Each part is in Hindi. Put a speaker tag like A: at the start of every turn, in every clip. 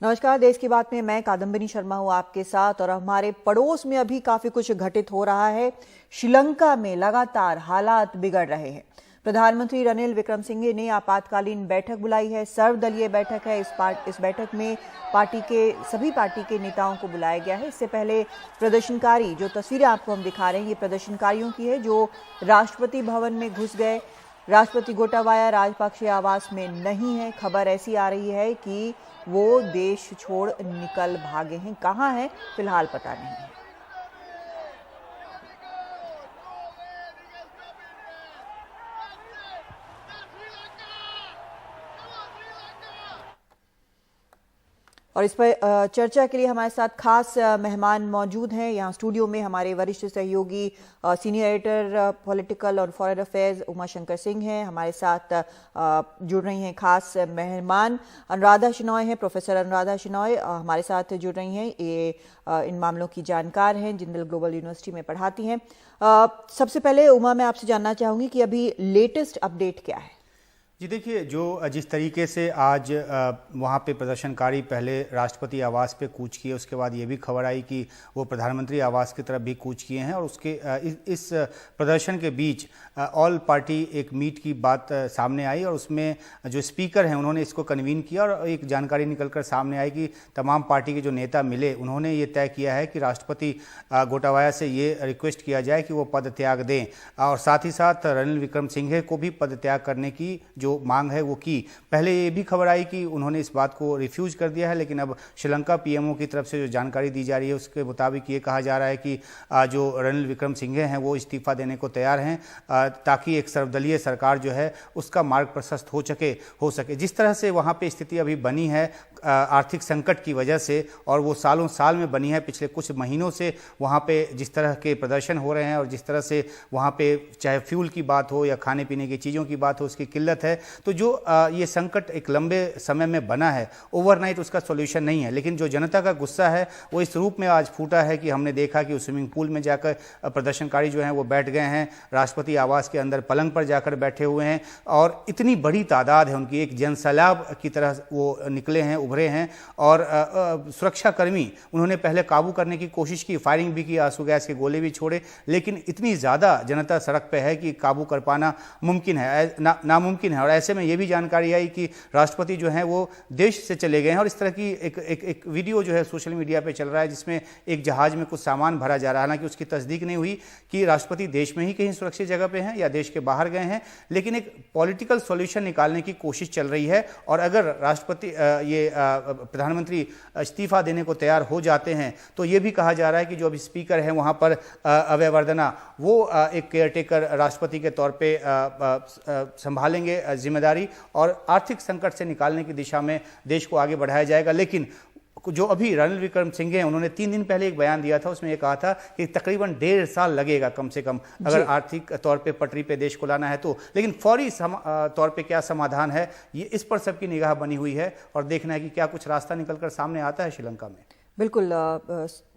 A: नमस्कार। देश की बात में मैं कादम्बिनी शर्मा हूँ आपके साथ। और हमारे पड़ोस में अभी काफी कुछ घटित हो रहा है। श्रीलंका में लगातार हालात बिगड़ रहे हैं। प्रधानमंत्री रनिल विक्रमसिंघे ने आपातकालीन बैठक बुलाई है। सर्वदलीय बैठक है। इस बैठक में सभी पार्टी के नेताओं को बुलाया गया है। इससे पहले प्रदर्शनकारी, जो तस्वीरें आपको हम दिखा रहे हैं, ये प्रदर्शनकारियों की है जो राष्ट्रपति भवन में घुस गए। राष्ट्रपति गोटाबाया राजपक्षे आवास में नहीं है। खबर ऐसी आ रही है कि वो देश छोड़ निकल भागे हैं। कहाँ हैं फिलहाल पता नहीं है। और इस पर चर्चा के लिए हमारे साथ खास मेहमान मौजूद हैं। यहाँ स्टूडियो में हमारे वरिष्ठ सहयोगी सीनियर एडिटर पॉलिटिकल और फॉरेन अफेयर्स उमा शंकर सिंह हैं। हमारे साथ जुड़ रही हैं खास मेहमान अनुराधा शेनॉय हैं। प्रोफेसर अनुराधा शेनॉय हमारे साथ जुड़ रही हैं। ये इन मामलों की जानकार हैं, जिंदल ग्लोबल यूनिवर्सिटी में पढ़ाती हैं। सबसे पहले उमा, मैं आपसे जानना चाहूँगी कि अभी लेटेस्ट अपडेट क्या है?
B: जी देखिए, जिस तरीके से आज वहाँ पे प्रदर्शनकारी पहले राष्ट्रपति आवास पे कूच किए, उसके बाद ये भी खबर आई कि वो प्रधानमंत्री आवास की तरफ भी कूच किए हैं। और उसके इस प्रदर्शन के बीच ऑल पार्टी एक मीट की बात सामने आई और उसमें जो स्पीकर हैं उन्होंने इसको कन्वीन किया और एक जानकारी निकलकर सामने आई कि तमाम पार्टी के जो नेता मिले उन्होंने ये तय किया है कि राष्ट्रपति गोटाबाया से ये रिक्वेस्ट किया जाए कि वो पद त्याग दें और साथ ही साथ रनिल विक्रमसिंघे को भी पद त्याग करने की जो मांग है वो की। पहले ये भी खबर आई कि उन्होंने इस बात को रिफ्यूज कर दिया है, लेकिन अब श्रीलंका पीएमओ की तरफ से जो जानकारी दी जा रही है उसके मुताबिक ये कहा जा रहा है कि जो रनिल विक्रमसिंघे हैं वो इस्तीफा देने को तैयार हैं ताकि एक सर्वदलीय सरकार जो है उसका मार्ग प्रशस्त हो सके। जिस तरह से वहाँ पे स्थिति अभी बनी है आर्थिक संकट की वजह से, और वो सालों साल में बनी है, पिछले कुछ महीनों से वहाँ पे जिस तरह के प्रदर्शन हो रहे हैं और जिस तरह से वहाँ पे चाहे फ्यूल की बात हो या खाने पीने की चीज़ों की बात हो उसकी किल्लत है। तो जो ये संकट एक लंबे समय में बना है, ओवरनाइट उसका सॉल्यूशन नहीं है, लेकिन जो जनता का गुस्सा है वो इस रूप में आज फूटा है कि हमने देखा कि उस स्विमिंग पूल में जाकर प्रदर्शनकारी जो हैं वो बैठ गए हैं, राष्ट्रपति आवास के अंदर पलंग पर जाकर बैठे हुए हैं और इतनी बड़ी तादाद है उनकी, एक जनसैलाब की तरह वो निकले हैं, उभरे हैं। और सुरक्षाकर्मी उन्होंने पहले काबू करने की कोशिश की, फायरिंग भी की, आंसू गैस के गोले भी छोड़े, लेकिन इतनी ज़्यादा जनता सड़क पे है कि काबू कर पाना मुमकिन है नामुमकिन है। और ऐसे में ये भी जानकारी आई कि राष्ट्रपति जो हैं वो देश से चले गए हैं। और इस तरह की एक वीडियो जो है सोशल मीडिया पे चल रहा है जिसमें एक जहाज में कुछ सामान भरा जा रहा है। हालांकि उसकी तस्दीक नहीं हुई कि राष्ट्रपति देश में ही कहीं सुरक्षित जगह पे हैं या देश के बाहर गए हैं, लेकिन एक पॉलिटिकल सॉल्यूशन निकालने की कोशिश चल रही है। और अगर राष्ट्रपति प्रधानमंत्री इस्तीफा देने को तैयार हो जाते हैं तो ये भी कहा जा रहा है कि जो अभी स्पीकर हैं वहाँ पर अभयवर्धना, वो एक केयरटेकर राष्ट्रपति के तौर पे संभालेंगे जिम्मेदारी और आर्थिक संकट से निकालने की दिशा में देश को आगे बढ़ाया जाएगा। लेकिन जो अभी रनिल विक्रमसिंघे हैं उन्होंने 3 दिन पहले एक बयान दिया था, उसमें ये कहा था कि तकरीबन 1.5 साल लगेगा कम से कम अगर आर्थिक तौर पे पटरी पे देश को लाना है तो। लेकिन फौरी तौर पे क्या समाधान है, ये इस पर सबकी निगाह बनी हुई है और देखना है कि क्या कुछ रास्ता निकलकर सामने आता है श्रीलंका में।
A: बिल्कुल,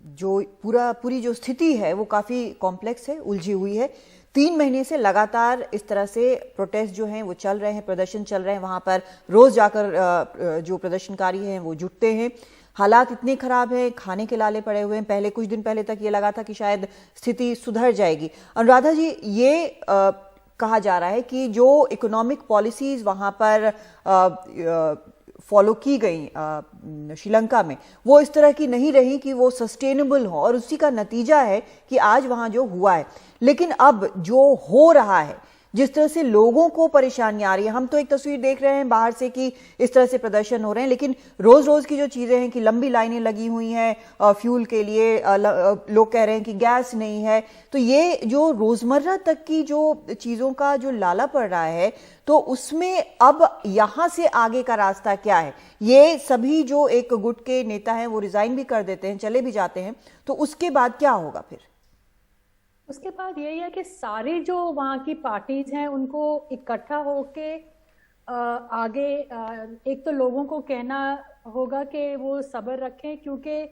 A: जो पूरी जो स्थिति है वो काफ़ी कॉम्प्लेक्स है, उलझी हुई है। 3 महीने से लगातार इस तरह से प्रोटेस्ट जो हैं वो चल रहे हैं, प्रदर्शन चल रहे हैं। वहाँ पर रोज़ जाकर जो प्रदर्शनकारी हैं वो जुटते हैं। हालात इतने खराब हैं, खाने के लाले पड़े हुए हैं। पहले कुछ दिन पहले तक ये लगा था कि शायद स्थिति सुधर जाएगी। अनुराधा जी, ये कहा जा रहा है कि जो इकोनॉमिक पॉलिसीज वहाँ पर फॉलो की गई श्रीलंका में, वो इस तरह की नहीं रही कि वो सस्टेनेबल हो, और उसी का नतीजा है कि आज वहाँ जो हुआ है। लेकिन अब जो हो रहा है, जिस तरह से लोगों को परेशानी आ रही है, हम तो एक तस्वीर देख रहे हैं बाहर से कि इस तरह से प्रदर्शन हो रहे हैं, लेकिन रोज रोज की जो चीजें हैं कि लंबी लाइनें लगी हुई हैं फ्यूल के लिए, लोग कह रहे हैं कि गैस नहीं है। तो ये जो रोजमर्रा तक की जो चीजों का जो लाला पड़ रहा है, तो उसमें अब यहां से आगे का रास्ता क्या है? ये सभी जो एक गुट के नेता हैं वो रिजाइन भी कर देते हैं, चले भी जाते हैं, तो उसके बाद क्या होगा फिर?
C: उसके बाद यही है कि सारी जो वहाँ की पार्टीज हैं उनको इकट्ठा होके आगे एक तो लोगों को कहना होगा कि वो सब्र रखें, क्योंकि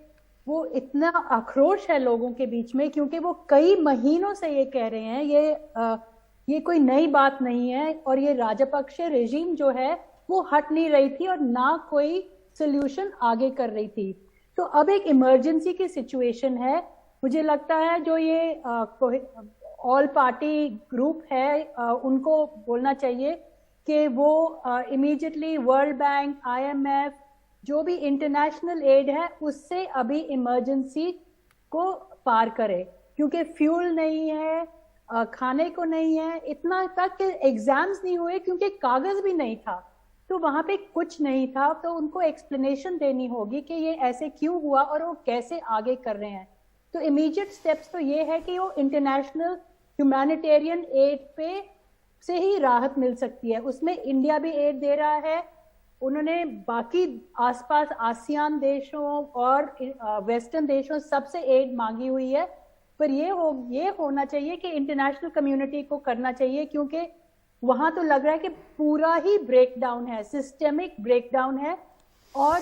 C: वो इतना आक्रोश है लोगों के बीच में, क्योंकि वो कई महीनों से ये कह रहे हैं, ये कोई नई बात नहीं है। और ये राजपक्षे रेजिम जो है वो हट नहीं रही थी और ना कोई सोल्यूशन आगे कर रही थी। तो अब एक इमरजेंसी की सिचुएशन है। मुझे लगता है जो ये ऑल पार्टी ग्रुप है उनको बोलना चाहिए कि वो इमीडिएटली वर्ल्ड बैंक, IMF, जो भी इंटरनेशनल एड है उससे अभी इमरजेंसी को पार करे, क्योंकि फ्यूल नहीं है, खाने को नहीं है, इतना तक कि एग्जाम्स नहीं हुए क्योंकि कागज भी नहीं था, तो वहां पे कुछ नहीं था। तो उनको एक्सप्लेनेशन देनी होगी कि ये ऐसे क्यों हुआ और वो कैसे आगे कर रहे हैं। तो इमीडिएट स्टेप्स तो ये है कि वो इंटरनेशनल ह्यूमैनिटेरियन एड पे से ही राहत मिल सकती है। उसमें इंडिया भी एड दे रहा है, उन्होंने बाकी आसपास आसियान देशों और वेस्टर्न देशों सबसे एड मांगी हुई है। पर ये होना चाहिए कि इंटरनेशनल कम्युनिटी को करना चाहिए, क्योंकि वहां तो लग रहा है कि पूरा ही ब्रेकडाउन है, सिस्टेमिक ब्रेकडाउन है। और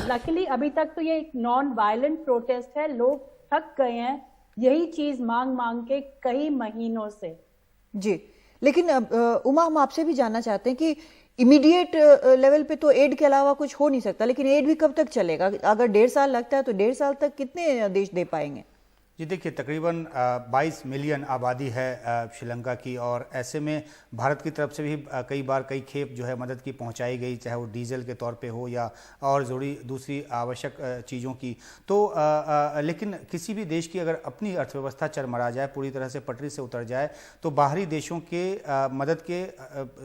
C: लकीली अभी तक तो ये एक नॉन वायलेंट प्रोटेस्ट है, लोग थक गए हैं यही चीज मांग मांग के कई महीनों से।
A: जी, लेकिन उमा, हम आपसे भी जानना चाहते हैं कि इमीडिएट लेवल पे तो एड के अलावा कुछ हो नहीं सकता, लेकिन एड भी कब तक चलेगा? अगर 1.5 साल लगता है तो 1.5 साल तक कितने देश दे पाएंगे?
B: जी देखिए, तकरीबन 22 मिलियन आबादी है श्रीलंका की, और ऐसे में भारत की तरफ से भी कई खेप जो है मदद की पहुंचाई गई, चाहे वो डीजल के तौर पे हो या और ज़रूरी दूसरी आवश्यक चीज़ों की। तो लेकिन किसी भी देश की अगर अपनी अर्थव्यवस्था चरमरा जाए, पूरी तरह से पटरी से उतर जाए, तो बाहरी देशों के मदद के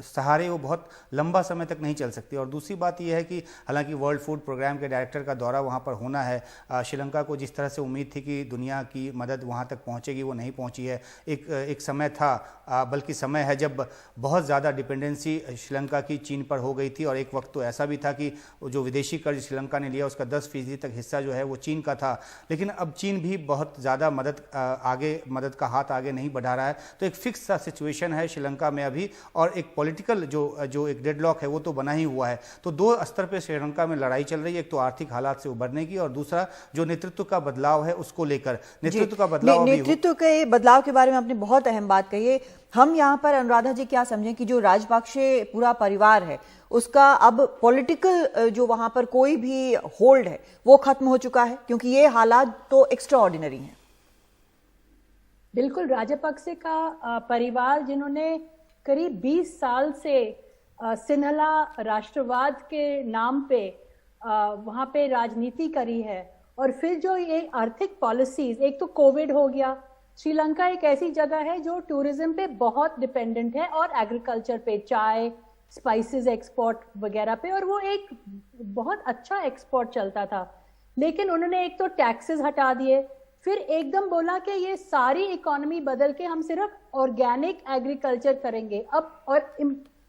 B: सहारे वो बहुत लंबा समय तक नहीं चल सकती। और दूसरी बात यह है कि हालांकि वर्ल्ड फूड प्रोग्राम के डायरेक्टर का दौरा वहाँ पर होना है, श्रीलंका को जिस तरह से उम्मीद थी कि दुनिया की मदद वहां तक पहुंचेगी वो नहीं पहुंची है। एक समय था, बल्कि समय है जब बहुत ज़्यादा डिपेंडेंसी श्रीलंका की चीन पर हो गई थी, और एक वक्त तो ऐसा भी था कि जो विदेशी कर्ज श्रीलंका ने लिया उसका 10% तक हिस्सा जो है वो चीन का था। लेकिन अब चीन भी बहुत ज़्यादा मदद का हाथ आगे नहीं बढ़ा रहा है। तो एक फिक्स सा सिचुएशन है श्रीलंका में अभी, और एक पॉलिटिकल जो एक डेडलॉक है वो तो बना ही हुआ है। तो दो स्तर पर श्रीलंका में लड़ाई चल रही है, एक तो आर्थिक हालात से उभरने की, और दूसरा जो नेतृत्व का बदलाव है उसको लेकर।
A: नेतृत्व के बदलाव के बारे में आपने बहुत अहम बात कही है। हम यहाँ पर अनुराधा जी क्या समझें कि जो राजपक्षे पूरा परिवार है उसका अब पॉलिटिकल जो वहां पर कोई भी होल्ड है वो खत्म हो चुका है, क्योंकि ये हालात तो एक्स्ट्रा ऑर्डिनरी हैं।
C: बिल्कुल, राजपक्षे का परिवार जिन्होंने करीब 20 साल से सिन्हला राष्ट्रवाद के नाम पे वहां पे राजनीति करी है, और फिर जो ये आर्थिक पॉलिसीज, एक तो कोविड हो गया, श्रीलंका एक ऐसी जगह है जो टूरिज्म पे बहुत डिपेंडेंट है और एग्रीकल्चर पे, चाय, स्पाइसेस एक्सपोर्ट वगैरह पे, और वो एक बहुत अच्छा एक्सपोर्ट चलता था। लेकिन उन्होंने एक तो टैक्सेस हटा दिए, फिर एकदम बोला कि ये सारी इकोनॉमी बदल के हम सिर्फ ऑर्गेनिक एग्रीकल्चर करेंगे अब, और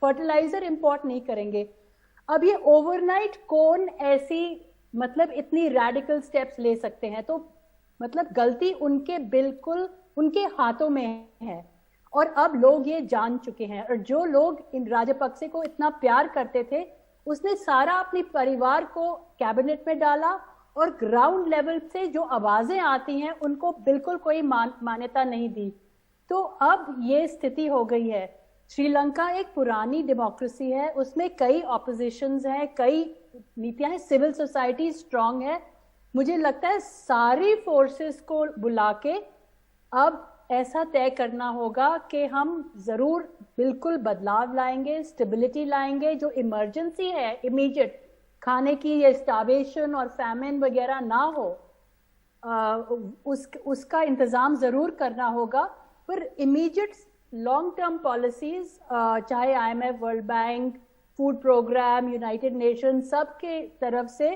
C: फर्टिलाइजर इंपोर्ट नहीं करेंगे। अब ये ओवरनाइट कौन ऐसी मतलब इतनी रैडिकल स्टेप्स ले सकते हैं? तो मतलब गलती उनके बिल्कुल उनके हाथों में है, और अब लोग ये जान चुके हैं। और जो लोग इन राजपक्षे को इतना प्यार करते थे, उसने सारा अपने परिवार को कैबिनेट में डाला, और ग्राउंड लेवल से जो आवाजें आती हैं उनको बिल्कुल कोई मान्यता नहीं दी। तो अब ये स्थिति हो गई है। श्रीलंका एक पुरानी डेमोक्रेसी है, उसमें कई ऑपोजिशंस हैं, कई नीतियां हैं, सिविल सोसाइटी स्ट्रांग है। मुझे लगता है सारी फोर्सेस को बुला के अब ऐसा तय करना होगा कि हम जरूर बिल्कुल बदलाव लाएंगे, स्टेबिलिटी लाएंगे। जो इमरजेंसी है इमीडिएट, खाने की ये स्टार्वेशन और फैमिन वगैरह ना हो, उसका इंतजाम जरूर करना होगा। पर इमीडिएट लॉन्ग टर्म पॉलिसीज, चाहे IMF, world bank, food programme, United Nation, सब के तरफ से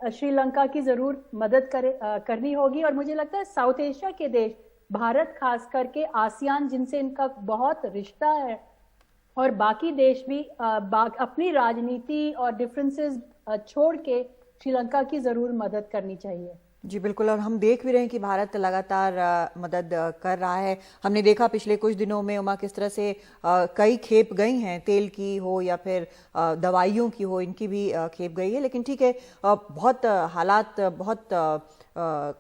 C: श्रीलंका की जरूर मदद करनी होगी। और मुझे लगता है साउथ एशिया के देश, भारत खास करके, आसियान जिनसे इनका बहुत रिश्ता है, और बाकी देश भी अपनी राजनीति और डिफरेंसेस छोड़ के श्रीलंका की जरूर मदद करनी चाहिए।
A: जी बिल्कुल, और हम देख भी रहे हैं कि भारत लगातार मदद कर रहा है। हमने देखा पिछले कुछ दिनों में उमा किस तरह से कई खेप गई हैं, तेल की हो या फिर दवाइयों की हो, इनकी भी खेप गई है। लेकिन ठीक है, बहुत हालात बहुत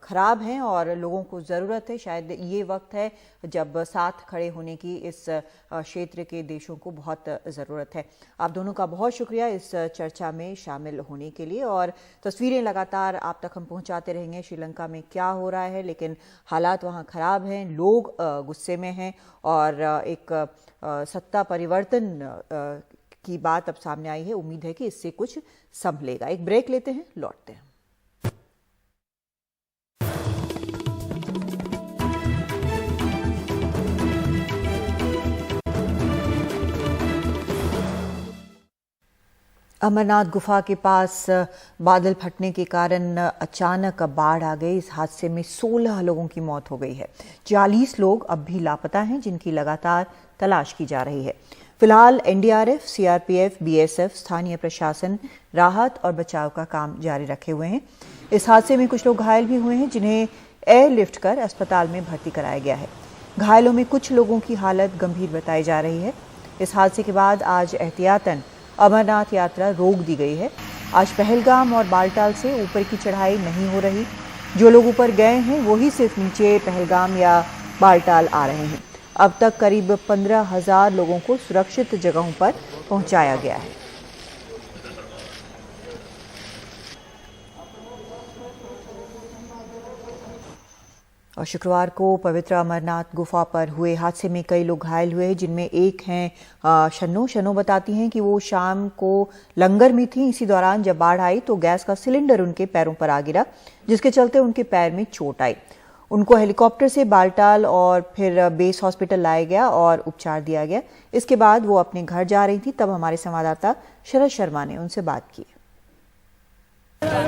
A: खराब हैं और लोगों को ज़रूरत है। शायद ये वक्त है जब साथ खड़े होने की इस क्षेत्र के देशों को बहुत ज़रूरत है। आप दोनों का बहुत शुक्रिया इस चर्चा में शामिल होने के लिए, और तस्वीरें लगातार आप तक हम पहुंचाते रहेंगे श्रीलंका में क्या हो रहा है। लेकिन हालात वहां खराब हैं, लोग गुस्से में हैं और एक सत्ता परिवर्तन की बात अब सामने आई है। उम्मीद है कि इससे कुछ संभलेगा। एक ब्रेक लेते हैं, लौटते हैं। अमरनाथ गुफा के पास बादल फटने के कारण अचानक बाढ़ आ गई। इस हादसे में 16 लोगों की मौत हो गई है। 40 लोग अब भी लापता हैं, जिनकी लगातार तलाश की जा रही है। फिलहाल एनडीआरएफ, सीआरपीएफ, बीएसएफ, स्थानीय प्रशासन राहत और बचाव का काम जारी रखे हुए हैं। इस हादसे में कुछ लोग घायल भी हुए हैं, जिन्हें एयरलिफ्ट कर अस्पताल में भर्ती कराया गया है। घायलों में कुछ लोगों की हालत गंभीर बताई जा रही है। इस हादसे के बाद आज एहतियातन अमरनाथ यात्रा रोक दी गई है। आज पहलगाम और बालटाल से ऊपर की चढ़ाई नहीं हो रही। जो लोग ऊपर गए हैं वही सिर्फ नीचे पहलगाम या बालटाल आ रहे हैं। अब तक करीब 15,000 लोगों को सुरक्षित जगहों पर पहुंचाया गया है। और शुक्रवार को पवित्र अमरनाथ गुफा पर हुए हादसे में कई लोग घायल हुए हैं, जिनमें एक हैं शन्नो बताती हैं कि वो शाम को लंगर में थी। इसी दौरान जब बाढ़ आई तो गैस का सिलेंडर उनके पैरों पर आ गिरा, जिसके चलते उनके पैर में चोट आई। उनको हेलीकॉप्टर से बालटाल और फिर बेस हॉस्पिटल लाया गया और उपचार दिया गया। इसके बाद वो अपने घर जा रही थी, तब हमारे संवाददाता शरद शर्मा ने उनसे बात की।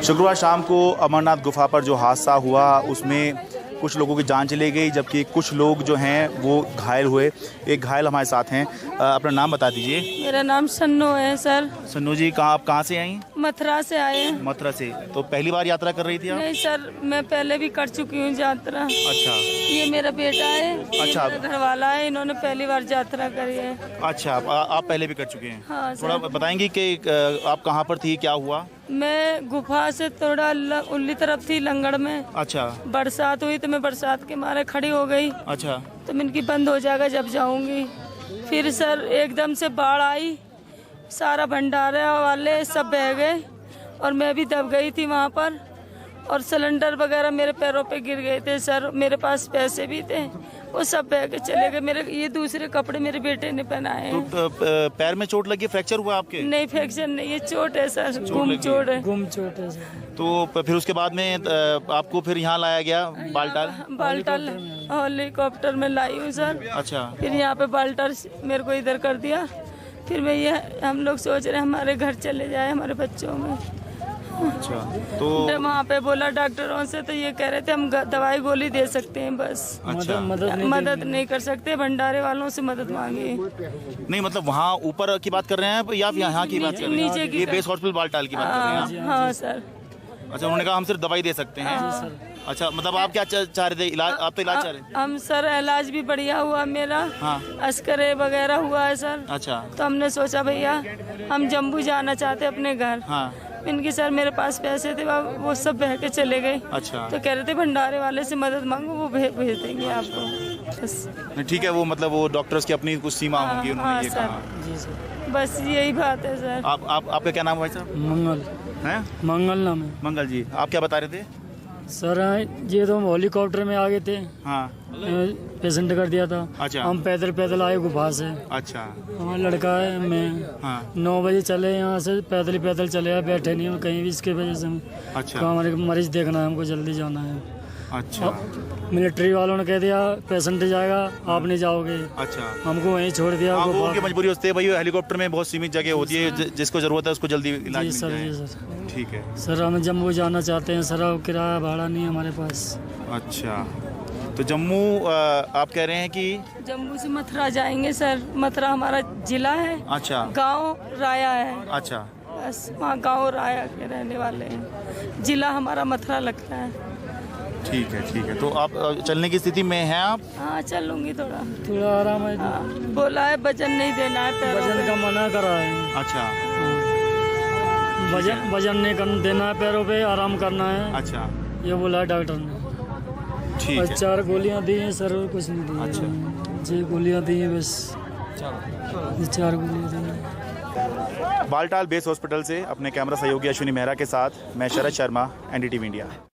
D: शुक्रवार शाम को अमरनाथ गुफा पर जो हादसा हुआ उसमें कुछ लोगों की जान चली गई, जबकि कुछ लोग जो हैं वो घायल हुए। एक घायल हमारे साथ हैं, अपना नाम बता दीजिए।
E: मेरा नाम सन्नो है सर।
D: सन्नो जी, आप कहाँ से आई?
E: मथुरा से आए हैं।
D: मथुरा से। तो पहली बार यात्रा कर रही थी आप?
E: नहीं सर, मैं पहले भी कर चुकी हूँ यात्रा।
D: अच्छा।
E: ये मेरा बेटा है।
D: अच्छा।
E: मेरा घर वाला है, इन्होंने पहली बार यात्रा करी है।
D: अच्छा, आप पहले भी कर चुके हैं?
E: हाँ सर।
D: थोड़ा बताएंगे कि आप कहाँ पर थी, क्या हुआ?
E: मैं गुफा से थोड़ा उल्ली तरफ थी, लंगड़ में।
D: अच्छा।
E: बरसात हुई तो मैं बरसात के मारे खड़ी हो गई।
D: अच्छा।
E: तो मैं इनकी बंद हो जाएगा जब जाऊंगी। फिर सर एकदम से बाढ़ आई, सारा भंडारा वाले सब बह गए और मैं भी दब गई थी वहाँ पर, और सिलेंडर वगैरह मेरे पैरों पे गिर गए थे सर। मेरे पास पैसे भी थे, वो सब बह के चले गए। मेरे ये दूसरे कपड़े मेरे बेटे ने पहनाए हैं।
D: तो पैर में चोट लगी, फ्रैक्चर हुआ आपके?
E: नहीं, फ्रैक्चर नहीं, ये चोट है सर, गुम चोट है।
F: गुम चोट है सर।
D: तो फिर उसके बाद में आपको फिर यहाँ लाया गया बालटाल?
E: बालटाल हेलीकॉप्टर में लाई हूँ सर।
D: अच्छा।
E: फिर यहाँ पे बालटाल मेरे को इधर कर दिया। फिर मैं ये हम लोग सोच रहे हैं हमारे घर चले जाए हमारे बच्चों में।
D: अच्छा। तो
E: वहाँ पे बोला डॉक्टरों से, तो ये कह रहे थे हम दवाई गोली दे सकते हैं बस।
D: अच्छा।
E: मदद नहीं कर सकते, भंडारे वालों से मदद मांगी।
D: नहीं, मतलब वहाँ ऊपर की बात कर रहे हैं या यहाँ की बात कर रहे हैं?
E: नीचे की।
D: ये बेस हॉस्पिटल बालटाल की बात कर रहे हैं?
E: हाँ सर।
D: अच्छा, उन्होंने कहा हम सिर्फ दवाई दे सकते हैं। अच्छा, मतलब आप क्या चाह रहे थे? इलाज? आप तो इलाज चाह रहे थे?
E: हम सर इलाज भी बढ़िया हुआ मेरा।
D: हाँ।
E: अस्करे वगैरह हुआ है सर।
D: अच्छा।
E: तो हमने सोचा भैया हम जम्मू जाना चाहते अपने घर।
D: हाँ।
E: इनके सर मेरे पास पैसे थे, वो सब बह के चले गए।
D: अच्छा।
E: तो कह रहे थे भंडारे वाले से मदद मांगो, वो भेज देंगे आपको बस।
D: ठीक है, वो मतलब वो डॉक्टर्स की अपनी कुछ सीमा होगी, उन्होंने ये कहा।
F: जी सर।
E: बस यही बात है सर।
D: आपका क्या नाम है भाई साहब?
F: मंगल
D: हैं?
F: मंगल नाम है।
D: मंगल जी, आप क्या बता रहे थे?
F: सर ये तो हम हेलीकॉप्टर में आ गए थे।
D: हाँ।
F: पेशेंट कर दिया था।
D: अच्छा।
F: हम पैदल आए गुफा से।
D: अच्छा।
F: हमारा लड़का है, मैं।
D: हाँ।
F: 9 बजे चले यहाँ से, पैदल चले आए, बैठे नहीं हम कहीं भी, इसके वजह से हम।
D: अच्छा।
F: तो हमारे मरीज देखना है, हमको जल्दी जाना है।
D: अच्छा।
F: मिलिट्री वालों ने कह दिया पेशेंट जाएगा, आप नहीं जाओगे।
D: अच्छा।
F: हमको वहीं छोड़ दिया।
D: हाँ, वो उनकी मजबूरी होती है भाई, हेलीकॉप्टर में बहुत सीमित जगह होती है, जिसको जरूरत है उसको जल्दी इलाज
F: जी सर।
D: मिल
F: जी
D: जाए।
F: सर।
D: ठीक है
F: सर, हम जम्मू जाना चाहते हैं सर, अब किराया भाड़ा नहीं है हमारे पास।
D: अच्छा, तो जम्मू आप कह रहे हैं कि?
E: जम्मू से मथुरा जाएंगे सर। मथुरा हमारा जिला है।
D: अच्छा।
E: गांव राया है।
D: अच्छा।
E: बस वहाँ गांव राया के रहने वाले हैं। जिला हमारा मथुरा लगता है।
D: ठीक है। तो आप चलने की स्थिति में हैं आप?
E: हाँ चल लूँगी थोड़ा।
F: थोड़ा आराम है।
E: बोला है वजन नहीं देना है पैरों
F: वजन
E: पे।
F: का मना करा है।
D: अच्छा
F: वजन नहीं देना है, पैरों पे आराम करना है।
D: अच्छा,
F: ये बोला है डॉक्टर ने।
D: ठीक
F: और
D: है।
F: 4 गोलियां दी हैं सर, और कुछ नहीं दी।
D: अच्छा।
F: 6 गोलियां दी हैं बस। 4 गोलियां दी हैं।
D: बालटाल बेस हॉस्पिटल से अपने कैमरा सहयोगी अश्विनी मेहरा के साथ मैं शरद शर्मा, NDTV इंडिया।